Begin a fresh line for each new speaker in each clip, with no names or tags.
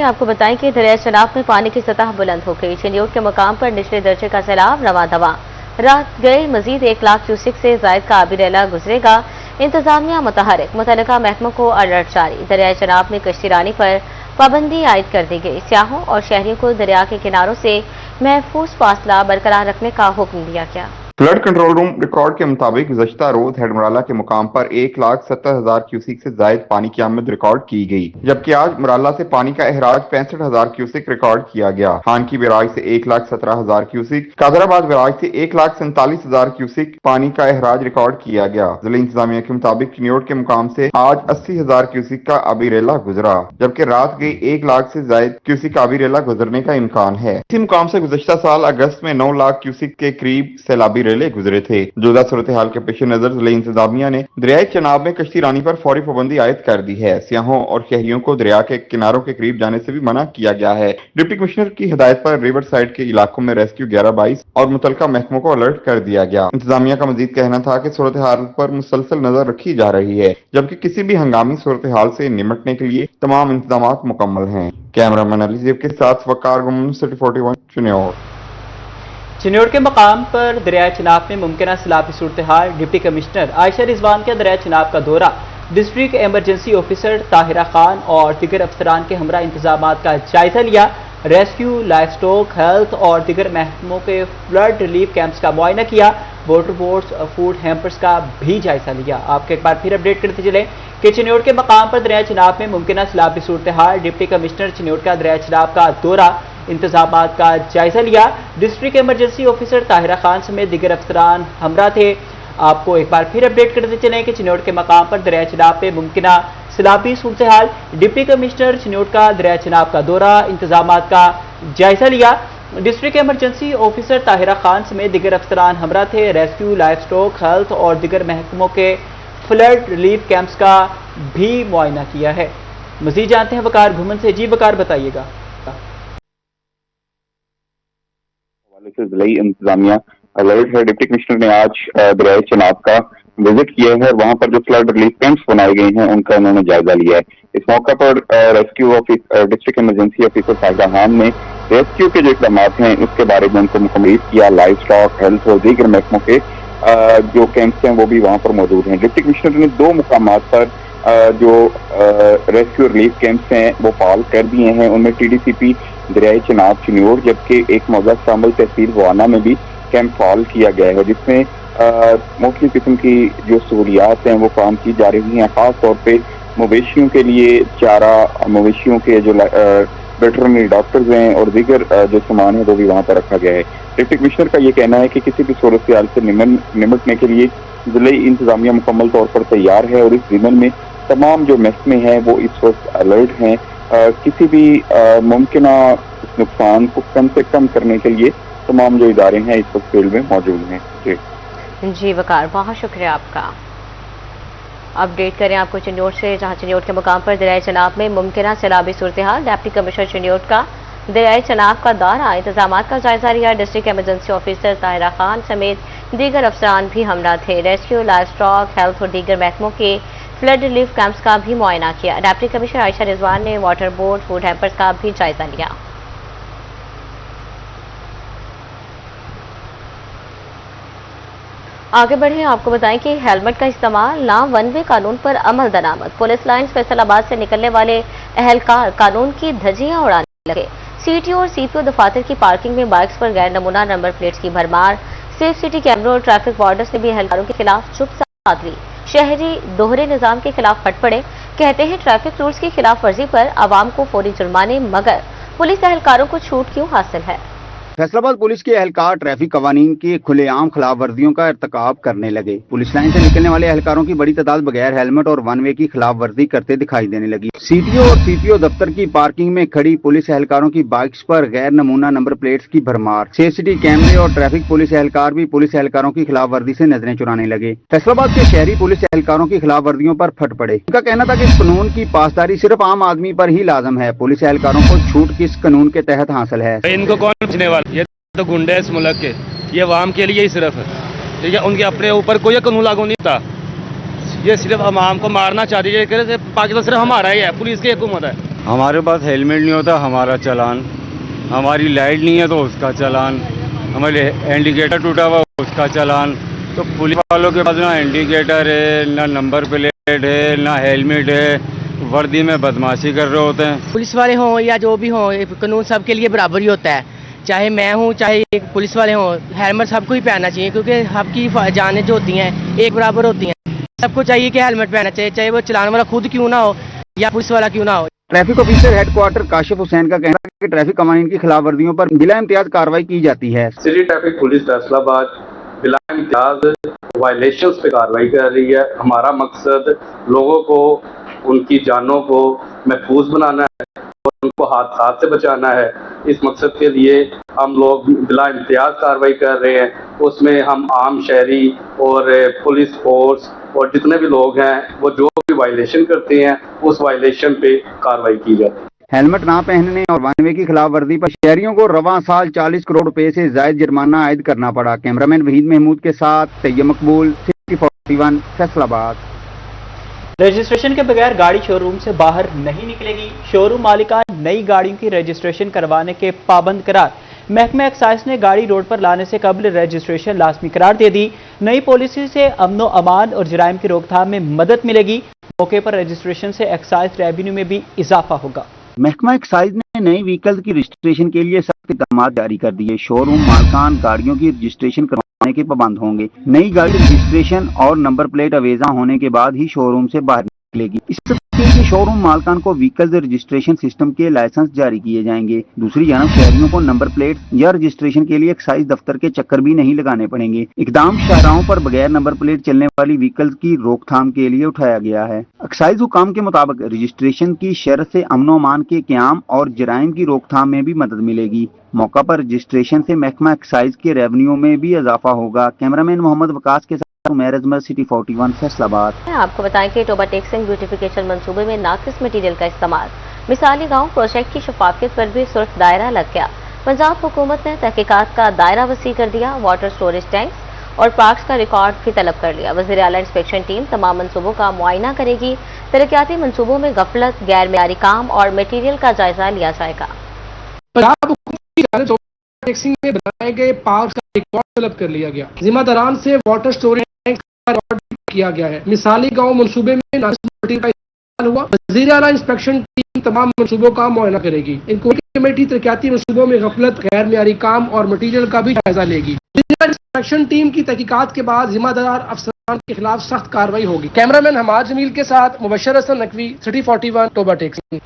میں آپ کو بتائیں کہ دریائے چناب میں پانی کی سطح بلند ہو گئی۔ چنیوٹ کے مقام پر نچلے درجے کا سیلاب رواں دواں۔ رات گئے مزید 1 لاکھ کیوسک سے زائد کا آبی ریلا گزرے گا۔ انتظامیہ متحرک، متعلقہ محکموں کو الرٹ جاری۔ دریائے چناب میں کشتی رانی پر پابندی عائد کر دی گئی۔ سیاحوں اور شہریوں کو دریا کے کناروں سے محفوظ فاصلہ برقرار رکھنے کا حکم دیا گیا۔
فلڈ کنٹرول روم ریکارڈ کے مطابق گزشتہ روز ہیڈ مرالہ کے مقام پر 1,70,000 کیوسک سے زائد پانی کی آمد ریکارڈ کی گئی، جبکہ آج مرالہ سے پانی کا اخراج 65,000 کیوسک ریکارڈ کیا گیا۔ خان کی بیراج سے 1,17,000 کیوسک، قادر آباد بیراج سے 1,47,000 کیوسک پانی کا اخراج ریکارڈ کیا گیا۔ ضلع انتظامیہ کے مطابق چنیوٹ کے مقام سے آج 80,000 کیوسک کا آبی ریلا گزرا، جبکہ رات گئی 1 لاکھ سے زائد کیوسک آبی ریلا گزرنے کا امکان ہے۔ اسی مقام سے گزشتہ سال اگست میں 9 لاکھ کیوسک کے قریب سیلابی ریلے گزرے تھے۔ موجودہ صورتحال کے پیش نظر ضلع انتظامیہ نے دریائے چناب میں کشتی رانی پر فوری پابندی عائد کر دی ہے۔ سیاحوں اور شہریوں کو دریا کے کناروں کے قریب جانے سے بھی منع کیا گیا ہے۔ ڈپٹی کمشنر کی ہدایت پر ریور سائڈ کے علاقوں میں ریسکیو 11-22 اور متعلقہ محکموں کو الرٹ کر دیا گیا۔ انتظامیہ کا مزید کہنا تھا کہ صورتحال پر مسلسل نظر رکھی جا رہی ہے، جبکہ کسی بھی ہنگامی صورتحال سے نمٹنے کے لیے تمام انتظامات مکمل ہیں۔ کیمرہ مین علی زیب کے ساتھ وقار گمن، سٹی 41 چنیوٹ۔
چنیوٹ کے مقام پر دریائے چناب میں ممکنہ سیلابی صورتحال، ڈپٹی کمشنر عائشہ رضوان کا دریائے چناب کا دورہ، district emergency officer Tahira Khan اور دیگر افسران کے ہمراہ انتظامات کا جائزہ لیا۔ ریسکیو، لائف سٹاک، ہیلتھ اور دیگر محکموں کے فلڈ ریلیف کیمپس کا معائنہ کیا۔ واٹر بوٹس، فوڈ ہیمپرز کا بھی جائزہ لیا۔ آپ کو ایک بار پھر اپڈیٹ کرتے چلیں کہ چنیوٹ کے مقام پر دریائے چناب میں ممکنہ سیلابی صورتحال، ڈپٹی کمشنر چنیوٹ کا دریائے چناب کا دورہ، انتظامات کا جائزہ لیا۔ District emergency officer Tahira Khan سمیت دیگر افسران ہمراہ تھے۔ آپ کو ایک بار پھر اپڈیٹ کرتے چلیں کہ چنیوٹ کے مقام پر دریائے چناب پہ ممکنہ سیلابی صورتحال، ڈپٹی کمشنر چنیوٹ کا دریائے چناب کا دورہ، انتظامات کا جائزہ لیا۔ District emergency officer Tahira Khan سمیت دیگر افسران ہمراہ تھے۔ ریسکیو، لائف سٹاک، ہیلتھ اور دیگر محکموں کے فلڈ ریلیف کیمپس کا بھی معائنہ کیا ہے۔ مزید جانتے ہیں وقار گھومن سے۔ جی وقار، بتائیے گا۔
ضلع انتظامیہ الرٹ ہے۔ ڈپٹی کمشنر نے آج دریائے چناب کا وزٹ کیا ہے، وہاں پر جو فلڈ ریلیف کیمپس بنائے گئے ہیں ان کا انہوں نے جائزہ لیا ہے۔ اس موقع پر rescue district emergency officer Tahira Khan نے ریسکیو کے جو اقدامات ہیں اس کے بارے میں ان کو مکمل کیا۔ لائف سٹاک، ہیلتھ اور دیگر محکموں کے جو کیمپس ہیں وہ بھی وہاں پر موجود ہیں۔ ڈپٹی کمشنر نے 2 مقامات پر جو ریسکیو ریلیف کیمپس ہیں وہ فعال کر دیے ہیں، ان میں ٹی ڈی سی پی دریائے چناب چنیوٹ، جبکہ ایک موضع شامل تحصیل وانہ میں بھی کیمپ فعال کیا گیا ہے، جس میں مختلف قسم کی جو سہولیات ہیں وہ فراہم کی جا رہی ہیں۔ خاص طور پہ مویشیوں کے لیے چارہ، مویشیوں کے جو ویٹرنری ڈاکٹرز ہیں اور دیگر جو سامان ہے وہ بھی وہاں پر رکھا گیا ہے۔ ڈپٹی کمشنر کا یہ کہنا ہے کہ کسی بھی صورتحال سے نمٹنے کے لیے ضلعی انتظامیہ مکمل طور پر تیار ہے اور اس ضمن میں تمام جو محکمے ہیں وہ اس وقت الرٹ ہیں۔ کسی بھی ممکنہ نقصان کو کم سے کم کرنے کے لیے تمام جو ادارے ہیں اس وقت فیلڈ میں موجود ہیں۔
جی وقار، بہت شکریہ آپ کا۔ اپڈیٹ کریں آپ کو چنیوٹ سے، جہاں چنیوٹ کے مقام پر دریائے چناب میں ممکنہ سیلابی صورتحال، ڈپٹی کمشنر چنیوٹ کا دریائے چناب کا دورہ، انتظامات کا جائزہ لیا۔ District emergency officer Tahira Khan سمیت دیگر افسران بھی ہمراہ تھے۔ ریسکیو، لائف سٹاک، ہیلتھ اور دیگر محکموں کے فلڈ ریلیف کیمپس کا بھی معائنہ کیا۔ ڈپٹی کمشنر عائشہ رضوان نے واٹر بورڈ، فوڈ ہیمپرز کا بھی جائزہ لیا۔ آگے بڑھیں، آپ کو بتائیں کہ ہیلمٹ کا استعمال نہ ون وے قانون پر عمل درآمد۔ پولیس لائنز فیصل آباد سے نکلنے والے اہلکار قانون کی دھجیاں اڑانے لگے۔ سی ٹی او اور سی پی او دفاتر کی پارکنگ میں بائکس پر غیر نمونہ نمبر پلیٹس کی بھرمار۔ سیف سٹی کیمروں اور ٹریفک وارڈنز نے بھی اہلکاروں کے خلاف چپ سادھ لی۔ شہری دوہرے نظام کے خلاف پھٹ پڑے، کہتے ہیں ٹریفک رولز کی خلاف ورزی پر عوام کو فوری جرمانے، مگر پولیس اہلکاروں کو چھوٹ کیوں حاصل ہے؟
فیصل آباد پولیس کے اہلکار ٹریفک قوانین کی کھلے عام خلاف ورزیوں کا ارتکاب کرنے لگے۔ پولیس لائن سے نکلنے والے اہلکاروں کی بڑی تعداد بغیر ہیلمٹ اور ون وے کی خلاف ورزی کرتے دکھائی دینے لگی۔ سی ٹی او اور سی پی او دفتر کی پارکنگ میں کھڑی پولیس اہلکاروں کی بائکس پر غیر نمونہ نمبر پلیٹس کی بھرمار۔ سیف سٹی کیمرے اور ٹریفک پولیس اہلکار بھی پولیس اہلکاروں کی خلاف ورزی سے نظریں چرانے لگے۔ فیصل آباد کے شہری پولیس اہلکاروں کی خلاف ورزیوں پر پھٹ پڑے۔ ان کا کہنا تھا کہ اس قانون کی پاسداری صرف عام آدمی پر ہی لازم ہے۔ پولیس اہلکاروں کو چھوٹ کس قانون کے تحت حاصل ہے؟
ان کو کون پوچھنے والا؟ یہ تو گنڈے اس ملک کے، یہ عوام کے لیے ہی صرف ہے، ٹھیک ہے، ان کے اپنے اوپر کوئی قانون لاگو نہیں تھا، یہ صرف عوام کو مارنا چاہتی ہے۔ پاکستان صرف ہمارا ہی ہے، پولیس کی حکومت ہے۔
हमारे पास हेलमेट नहीं होता हमारा चालान, हमारी लाइट नहीं है तो उसका चालान, हमारे इंडिकेटर टूटा हुआ उसका चालान। तो पुलिस वालों के पास ना इंडिकेटर है, ना नंबर प्लेट है, ना हेलमेट है, वर्दी में बदमाशी कर रहे होते हैं।
पुलिस वाले हों या जो भी हों, कानून सबके लिए बराबर ही होता है। चाहे मैं हूँ चाहे एक पुलिस वाले हों, हेलमेट सबको ही पहनना चाहिए, क्योंकि सबकी जानें जो होती हैं एक बराबर होती हैं। सबको चाहिए कि हेलमेट पहनना चाहिए, चाहे वो चलाने वाला खुद क्यों ना हो या पुलिस वाला क्यों ना हो।
Traffic officer headquarter Kashif Hussain का कहना है कि ट्रैफिक कवानीन की खिलाफ वर्जियों पर बिला इम्तियाज कार्रवाई की जाती है।
सिटी ट्रैफिक पुलिस फैसलाबाद बिला इम्तियाज वायलेशंस पे कार्रवाई कर रही है। हमारा मकसद लोगों को उनकी जानों को महफूज बनाना है और उनको हादसात से बचाना है। इस मकसद के लिए हम लोग बिला इम्तियाज कार्रवाई कर रहे हैं। उसमें हम आम शहरी और पुलिस फोर्स और जितने भी लोग हैं वो जो भी वायलेशन करते हैं उस वायलेशन पे कार्रवाई की जाती है।
हेलमेट ना पहनने और वन वे की खिलाफ वर्जी पर शहरियों को रवां साल 40 करोड़ रुपए से जायद जुर्माना आयद करना पड़ा। कैमरामैन वहीद महमूद के साथ तैयब मकबूल, सिटी 41 फैसलाबाद।
रजिस्ट्रेशन के बगैर गाड़ी शोरूम से बाहर नहीं निकलेगी। शोरूम मालिकान नई गाड़ियों की रजिस्ट्रेशन करवाने के पाबंद करार। महकमा एक्साइज ने गाड़ी रोड पर लाने से कबल रजिस्ट्रेशन लाजमी करार दे दी। नई पॉलिसी से अमनो अमान और जराइम की रोकथाम में मदद मिलेगी। मौके पर रजिस्ट्रेशन से एक्साइज रेवेन्यू में भी इजाफा होगा।
महकमा एक्साइज ने नई व्हीकल्स की रजिस्ट्रेशन के लिए सख्त इक़दामात जारी कर दिए। शोरूम मालकान गाड़ियों की रजिस्ट्रेशन करवाने के पाबंद होंगे। नई गाड़ी रजिस्ट्रेशन और नंबर प्लेट अवेजा होने के बाद ही शोरूम से बाहर निकलेगी। इसके लिए शोरूम मालकान को व्हीकल्स रजिस्ट्रेशन सिस्टम के लाइसेंस जारी किए जाएंगे। दूसरी जानब शहरियों को नंबर प्लेट या रजिस्ट्रेशन के लिए एक्साइज दफ्तर के चक्कर भी नहीं लगाने पड़ेंगे। इकदाम शाहराहों पर बगैर नंबर प्लेट चलने वाली व्हीकल्स की रोकथाम के लिए उठाया गया है। एक्साइज हुकाम के मुताबिक रजिस्ट्रेशन की शर्त से अमनो अमान के क़याम और जराइम की रोकथाम में भी मदद मिलेगी। मौका पर रजिस्ट्रेशन से महकमा एक्साइज के रेवेन्यू में भी इजाफा होगा। कैमरामैन मोहम्मद वकास के साथ उमैर अजमल, सिटी 41 फैसलाबाद।
आपको बताएं कि टोबा टेक्सिंग ब्यूटिफिकेशन मंसूबे में नाकिस मटीरियल का इस्तेमाल। मिसाली गांव प्रोजेक्ट की शफाफियत पर भी सुर्ख दायरा लग गया। पंजाब हुकूमत ने तहकीकात का दायरा वसी कर दिया। वाटर स्टोरेज टैंक्स और पार्क्स का रिकॉर्ड भी तलब कर लिया। वज़ीर आला इंस्पेक्शन टीम तमाम मंसूबों का मुआयना करेगी। तरक्याती मंसूबों में गफलत, गैर मेयारी काम और मटीरियल का जायजा लिया जाएगा।
पंजाब हुकूमत की जानिब से टैक्सिंग में बनाए गए पार्क का रिकॉर्ड तलब कर लिया गया। जिम्मेदारान से वाटर स्टोरेज टैंक का रिकॉर्ड किया गया है। मिसाली गांव मंसूबे में नाकिस मटीरियल का इस्तेमाल हुआ। वज़ीर आला इंस्पेक्शन टीम तमाम मंसूबों का मुआयना करेगी। इंक्वायरी कमेटी तरक्याती मंसूबों में गफलत, गैर मेयारी काम और मटीरियल का भी जायजा लेगी। इंस्पेक्शन टीम की तहकीकात के बाद जिम्मेदार अफसरान के खिलाफ सख्त कार्रवाई होगी। कैमरामैन हमाद जमील के साथ Mubashar Hassan Naqvi, city 41 Toba Tek Singh.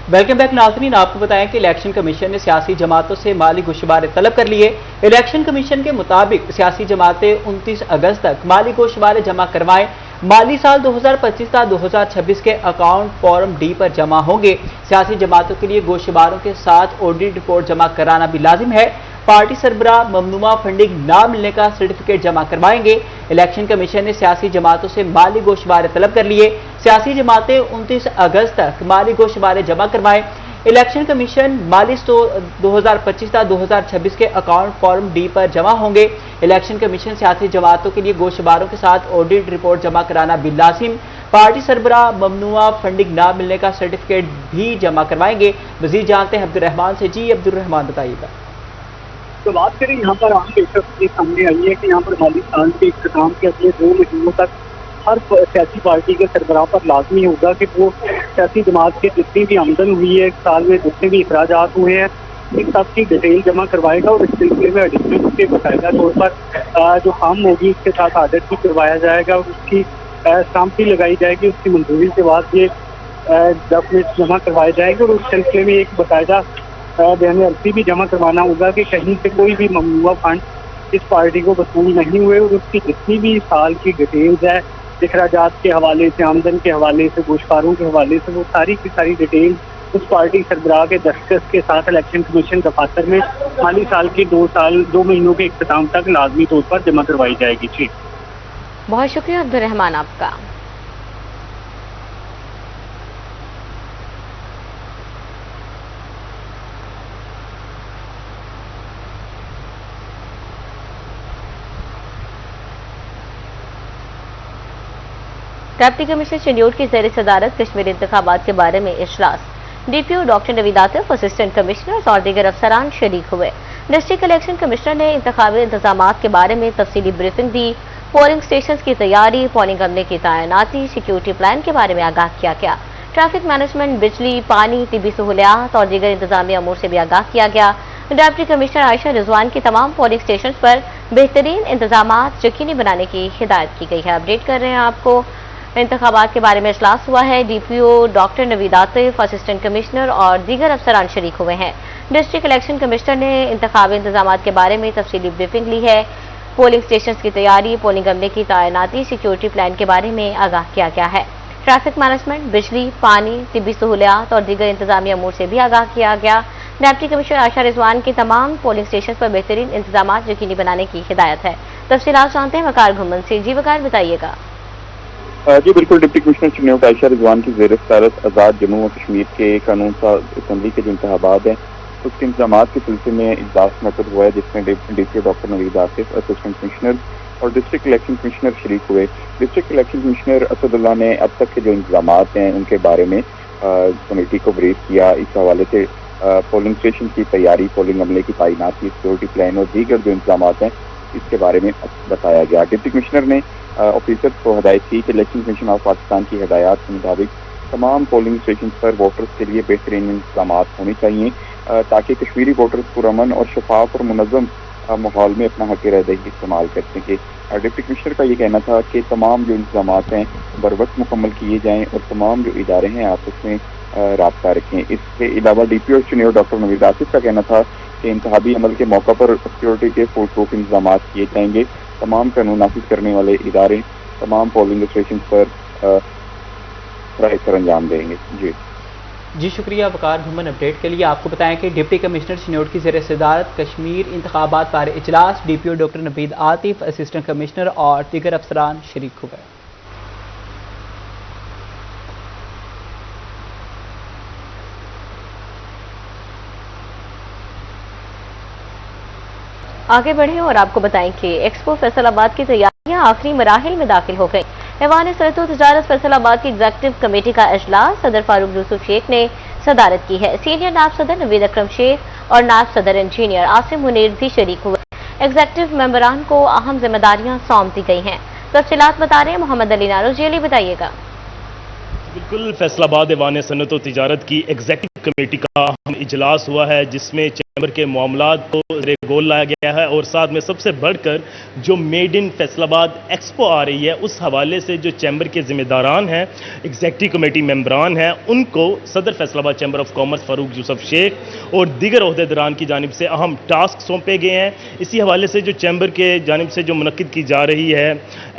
Welcome back नाज़रीन, आपको बताएं कि इलेक्शन कमीशन ने सियासी जमातों से माली गोशवारे तलब कर लिए। इलेक्शन कमीशन के मुताबिक सियासी जमातें 29 अगस्त तक माली गोशवारे जमा करवाएं। माली साल 2025-2026 के अकाउंट फॉर्म डी पर जमा होंगे। सियासी जमातों के लिए गोशवारों के साथ ऑडिट रिपोर्ट जमा कराना भी लाजिम है। पार्टी सरबराह ममनुआ फंडिंग ना मिलने का सर्टिफिकेट जमा करवाएंगे। इलेक्शन कमीशन ने सियासी जमातों से माली गोशवारे तलब कर लिए। सियासी जमातें 29 अगस्त तक माली गोशवारे जमा करवाएं। इलेक्शन कमीशन माली 2025-2026 के अकाउंट फॉर्म डी पर जमा होंगे। इलेक्शन कमीशन सियासी जमातों के लिए गोशवारों के साथ ऑडिट रिपोर्ट जमा कराना भी लाजिम। पार्टी सरबराह ममनुआ फंडिंग ना मिलने का सर्टिफिकेट भी जमा करवाएंगे। मजीद जानते हैं अब्दुर्रहमान से। जी अब्दुर्रहमान, बताइएगा।
तो बात करें यहाँ पर आम पेशरफ ये सामने आई है कि यहाँ पर माली साल के इख्तिताम के अगले 2 महीनों तक हर सियासी पार्टी के सरबराह पर लाजमी होगा कि वो सियासी जमात की जितनी भी आमदन हुई है, एक साल में जितने भी अखराजात हुए हैं, इन सब की डिटेल जमा करवाएगा और इस सिलसिले में एडिशनल के बाकायदा तौर पर जो काम होगी उसके साथ आडिट भी करवाया जाएगा और उसकी स्टाम्प भी लगाई जाएगी। उसकी मंजूरी के बाद ये डॉक्यूमेंट जमा करवाए जाएंगे और उस सिलसिले में एक बाकायदा बयान अर्जी भी जमा करवाना होगा कि कहीं से कोई भी ममनुआ फंड इस पार्टी को वसूल नहीं हुए और उसकी जितनी भी साल की डिटेल्स है, अखराजात के हवाले से, आमदन के हवाले से, गोशवारों के हवाले से, वो सारी की सारी डिटेल उस पार्टी सरबराह के दस्तखत के साथ इलेक्शन कमीशन दफातर में माली साल के 2 महीनों के इख्तिताम तक लाजमी तौर पर जमा करवाई जाएगी। जी
बहुत शुक्रिया अब्दुर्रहमान आपका। डिप्टी कमिश्नर चंडियोट की ज़ेर सदारत कश्मीर इंतखाबात के बारे में इजलास। DPO doctor Naveed Atif, assistant commissioner और दीगर अफसरान शरीक हुए। डिस्ट्रिक्ट इलेक्शन कमिश्नर ने इंतखाबी इंतजामात के बारे में तफसीली ब्रीफिंग दी। पोलिंग स्टेशन की तैयारी, पोलिंग अमले की तैनाती, सिक्योरिटी प्लान के बारे में आगाह किया गया। ट्रैफिक मैनेजमेंट, बिजली, पानी, तिबी सहूलियात और दीगर इंतजामी अमूर से भी आगाह किया गया। डिप्टी कमिश्नर आयशा रिजवान की तमाम पोलिंग स्टेशन पर बेहतरीन इंतजामात यकीनी बनाने की हिदायत की गई है। अपडेट कर रहे हैं आपको, इंतखाबात के बारे में इजलास हुआ है। DPO doctor Naveed Atif, assistant commissioner और दीगर अफसरान शरीक हुए हैं। डिस्ट्रिक्ट इलेक्शन कमिश्नर ने इंतखाबी इंतजामात के बारे में तफसीली ब्रीफिंग ली है। पोलिंग स्टेशन की तैयारी, पोलिंग अमले की तैनाती, सिक्योरिटी प्लान के बारे में आगाह किया गया है। ट्रैफिक मैनेजमेंट, बिजली, पानी, तिबी सहूलियात और दीगर इंतजामी अमूर से भी आगाह किया गया। डिप्टी कमिश्नर आयशा रिजवान की तमाम पोलिंग स्टेशन पर बेहतरीन इंतजामात यकीनी बनाने की हिदायत है। तफसीलात जानते हैं वकार घुमन से। जी वकार, बताइएगा।
जी बिल्कुल, डिप्टी कमिश्नर चंडियोट आयशा रिजवान की ज़ेर सदारत आज़ाद जम्मू और कश्मीर के कानून साज असम्बली के जो इंतखाबात हैं उसके इंतजाम के सिलसिले में इजलास मुनक़्क़द हुआ है, जिसमें DPO doctor Naveed Atif, assistant commissioner और डिस्ट्रिक्ट इलेक्शन कमिश्नर शरीक हुए। डिस्ट्रिक्ट इलेक्शन कमिश्नर असदुल्ला ने अब तक के जो इंतजाम हैं उनके बारे में कमेटी को ब्रीफ किया। इस हवाले से पोलिंग स्टेशन की तैयारी, पोलिंग अमले की तैनाती, सिक्योरिटी प्लान और दीगर जो इंतजाम हैं इसके बारे में बताया गया। डिप्टी कमिश्नर ने ऑफिसर्स को हदायत की कि इलेक्शन कमीशन ऑफ पाकिस्तान की हिदायत के मुताबिक तमाम पोलिंग स्टेशन पर वोटर्स के लिए बेहतरीन इंतजाम होने चाहिए ताकि कश्मीरी वोटर्स पुरअमन और शफाफ और मुनज़्ज़म माहौल में अपना हक़ रायदही इस्तेमाल कर सकें। डिप्टी कमिश्नर का ये कहना था कि तमाम जो इंतजाम हैं बर वक्त मुकम्मल किए जाएँ और तमाम जो इदारे हैं आपस में राब्ता रखें। इसके अलावा डीपीओ चुनियो डॉक्टर नवीद आतिफ का कहना था कि इंतखाबी अमल के मौका पर सिक्योरिटी के फुल प्रूफ इंतजाम किए जाएंगे। तमाम कानून नाफिज करने वाले इदारे तमाम पोलिंग स्टेशन पर सर अंजाम देंगे।
जी शुक्रिया वकार घुमन अपडेट के लिए। आपको बताएं कि डिप्टी कमिश्नर चंडियोट की ज़ेर सदारत कश्मीर इंतखाबात बारे इजलास। DPO doctor Naveed Atif, assistant commissioner और दीगर अफसरान शरीक हुए।
आगे बढ़ें और आपको बताएं कि एक्सपो फैसलाबाद की तैयारियां आखिरी मराहिल में दाखिल हो गई। ऐवान सनअत व तिजारत फैसलाबाद की एग्जीक्यूटिव कमेटी का इजलास सदर फारूक यूसुफ शेख ने सदारत की है। सीनियर नायब सदर नवीद अकरम शेख और नायब सदर इंजीनियर आसिम मुनीर भी शरीक हुए। एग्जीक्यूटिव मेंबरान को अहम जिम्मेदारियां सौंप दी गई हैं। तफसीलात बता रहे हैं मोहम्मद अली नारो। जेली, बताइएगा।
बिल्कुल, फैसलाबाद ऐवान सनअत व तिजारत की एग्जीक्यूटिव कमेटी का अहम इजलास हुआ है, जिसमें चैम्बर के मामलात को गोल लाया गया है और साथ में सबसे बढ़कर जो मेड इन फैसलाबाद एक्सपो आ रही है उस हवाले से जो चैम्बर के जिम्मेदारान हैं, एग्जीक्यूटिव कमेटी मेंबरान हैं, उनको सदर Faisalabad Chamber of Commerce Farooq Yousuf Sheikh और दीगर ओहदेदारान की जानिब से अहम टास्क सौंपे गए हैं। इसी हवाले से जो चैम्बर के जानिब से जो मुनक्किद की जा रही है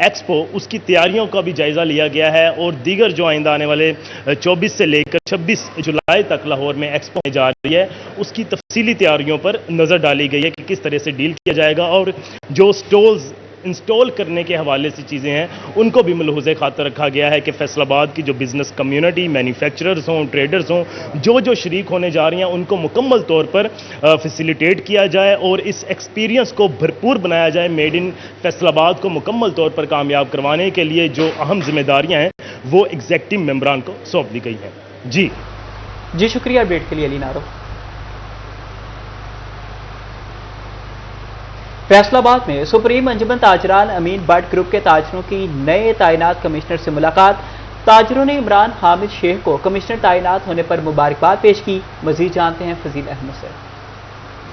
एक्सपो, उसकी तैयारियों का भी जायज़ा लिया गया है और दीगर जो आइंदा आने वाले 24 से लेकर 26 जुलाई तक लाहौर में एक्सपो में जा रही है उसकी तफसीली तैयारियों पर नज़र डाली गई है कि किस तरह से डील किया जाएगा और जो स्टॉल्स इंस्टॉल करने के हवाले से चीज़ें हैं उनको भी मलहूज़े खातर रखा गया है कि फैसलाबाद की जो बिज़नेस कम्युनिटी, मैन्युफैक्चरर्स हों, ट्रेडर्स हों, जो शरीक होने जा रही हैं उनको मुकम्मल तौर पर फैसिलिटेट किया जाए और इस एक्सपीरियंस को भरपूर बनाया जाए। मेड इन फैसलाबाद को मुकम्मल तौर पर कामयाब करवाने के लिए जो अहम जिम्मेदारियाँ हैं वो एग्जीक्यूटिव मेंबरान को सौंप दी गई हैं।
जी शुक्रिया अपडेट के लिए अली नारो। फैसलाबाद में सुप्रीम अंजुमन ताजरान अमीन बट ग्रुप के ताजरों की नए तैनात कमिश्नर से मुलाकात। ताजरों ने इमरान हामिद शेख को कमिश्नर तैनात होने पर मुबारकबाद पेश की। मजीद जानते हैं फजील अहमद से।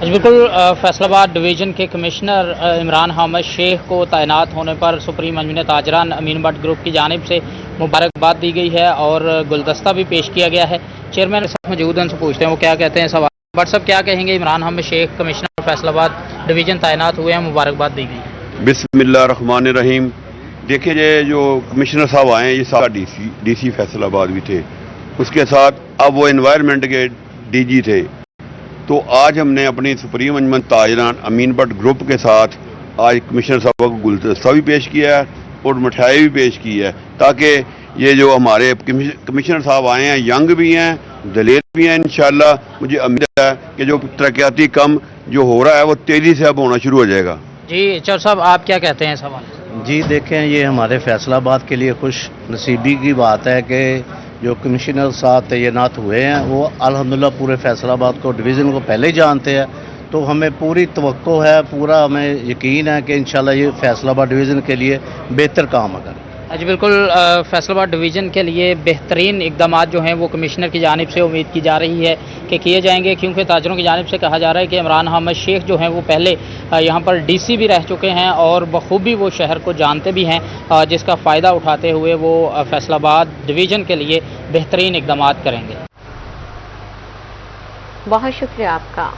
बिल्कुल, फैसलाबाद डिवीज़न के कमिश्नर इमरान हामिद शेख को तैनात होने पर सुप्रीम अंजुमन ताजरान अमीन बट ग्रुप की जानिब से मुबारकबाद दी गई है और गुलदस्ता भी पेश किया गया है। चेयरमैन मौजूद उनसे पूछते हैं वो क्या कहते हैं। सवाल बट साहब क्या कहेंगे, इमरान हामिद शेख कमिश्नर फैसलाबाद डिवीज़न तैनात हुए हैं, मुबारकबाद दी गई।
बिस्मिल्लाहिर्रहमानिर्रहीम। देखिए, जो कमिश्नर साहब आए हैं ये सारा डीसी फैसलाबाद भी थे, उसके साथ अब वो एनवायरनमेंट के डीजी थे। तो आज हमने अपनी सुप्रीम अंजुमन ताजरान अमीन बट ग्रुप के साथ आज कमिश्नर साहब को गुलदस्ता भी पेश किया है और मिठाई भी पेश की है ताकि ये जो हमारे कमिश्नर साहब आए हैं यंग भी हैं, दलेर भी हैं। इंशाल्लाह मुझे उम्मीद है कि जो तरक्याती काम जो हो रहा है वो तेज़ी से अब होना शुरू हो जाएगा।
जी चौर साहब, आप क्या कहते हैं सवाल?
جی دیکھیں، یہ ہمارے فیصلہ آباد کے لیے خوش نصیبی کی بات ہے کہ جو کمشنر صاحب تعینات ہوئے ہیں وہ الحمدللہ پورے فیصلہ آباد کو ڈویژن کو پہلے ہی جانتے ہیں، تو ہمیں پوری توقع ہے، پورا ہمیں یقین ہے کہ انشاءاللہ یہ فیصلہ آباد ڈویژن کے لیے بہتر کام ہوگا۔
جی بالکل، فیصل آباد ڈویژن کے لیے بہترین اقدامات جو ہیں وہ کمشنر کی جانب سے امید کی جا رہی ہے کہ کیے جائیں گے، کیونکہ تاجروں کی جانب سے کہا جا رہا ہے کہ عمران حامد شیخ جو ہیں وہ پہلے یہاں پر ڈی سی بھی رہ چکے ہیں اور بخوبی وہ شہر کو جانتے بھی ہیں، جس کا فائدہ اٹھاتے ہوئے وہ فیصل آباد ڈویژن کے لیے بہترین اقدامات کریں گے۔
بہت شکریہ آپ کا۔